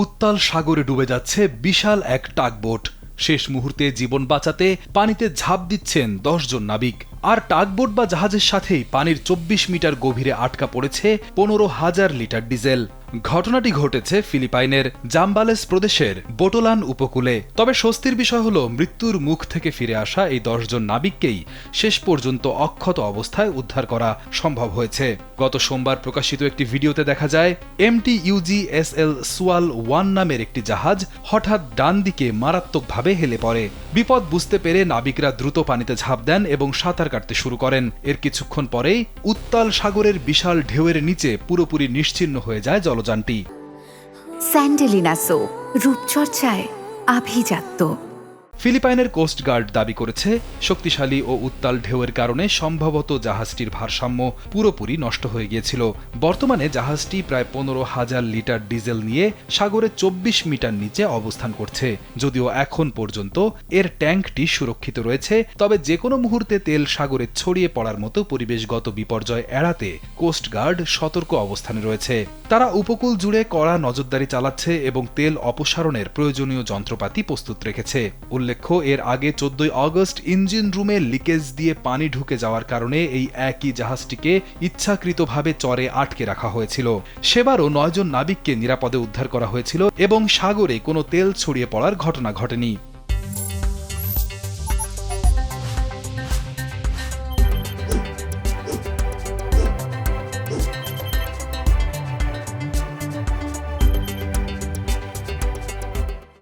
উত্তাল সাগরে ডুবে যাচ্ছে বিশাল এক টাগবোট। শেষ মুহূর্তে জীবন বাঁচাতে পানিতে ঝাঁপ দিচ্ছেন ১০ জন নাবিক। আর টাগবোট বা জাহাজের সাথেই পানির ২৪ মিটার গভীরে আটকা পড়েছে ১৫,০০০ লিটার ডিজেল। ঘটনাটি ঘটেছে ফিলিপাইনের জাম্বালেস প্রদেশের বোটোলান উপকূলে। তবে স্বস্তির বিষয় হল মৃত্যুর মুখ থেকে ফিরে আসা এই ১০ জন নাবিককেই শেষ পর্যন্ত অক্ষত অবস্থায় উদ্ধার করা সম্ভব হয়েছে। গত সোমবার প্রকাশিত একটি ভিডিওতে দেখা যায় MTUGSL সুয়াল 1 নামের একটি জাহাজ হঠাৎ ডান দিকে মারাত্মকভাবে হেলে পড়ে। বিপদ বুঝতে পেরে নাবিকরা দ্রুত পানিতে ঝাঁপ দেন এবং সাঁতার কাটতে শুরু করেন। এর কিছুক্ষণ পরেই উত্তাল সাগরের বিশাল ঢেউয়ের নিচে পুরোপুরি নিশ্চিহ্ন হয়ে যায় জলযানটি। স্যান্ডেলিনা সো, রূপচর্চায় আভিজাত্য। ফিলিপাইনের কোস্ট গার্ড দাবি করেছে শক্তিশালী ও উত্তাল ঢেউয়ের কারণে সম্ভবত জাহাজটির ভারসাম্য পুরোপুরি নষ্ট হয়ে গিয়েছিল। বর্তমানে জাহাজটি প্রায় ১৫,০০০ লিটার ডিজেল নিয়ে সাগরে ২৪ মিটার নিচে অবস্থান করছে। যদিও এখন পর্যন্ত এর ট্যাঙ্কটি সুরক্ষিত রয়েছে, তবে যে কোনো মুহূর্তে তেল সাগরে ছড়িয়ে পড়ার মতো পরিবেশগত বিপর্যয় এড়াতে কোস্ট গার্ড সতর্ক অবস্থানে রয়েছে। তারা উপকূল জুড়ে কড়া নজরদারি চালাচ্ছে এবং তেল অপসারণের প্রয়োজনীয় যন্ত্রপাতি প্রস্তুত রেখেছে। উল্লেখ্য, এর আগে ১৪ আগস্ট ইঞ্জিন রুমে লিকেজ দিয়ে পানি ঢুকে যাওয়ার কারণে এই একই জাহাজটিকে ইচ্ছাকৃতভাবে চরে আটকে রাখা হয়েছিল। সেবারও ৯ জন নাবিককে নিরাপদে উদ্ধার করা হয়েছিল এবং সাগরে কোনো তেল ছড়িয়ে পড়ার ঘটনা ঘটেনি।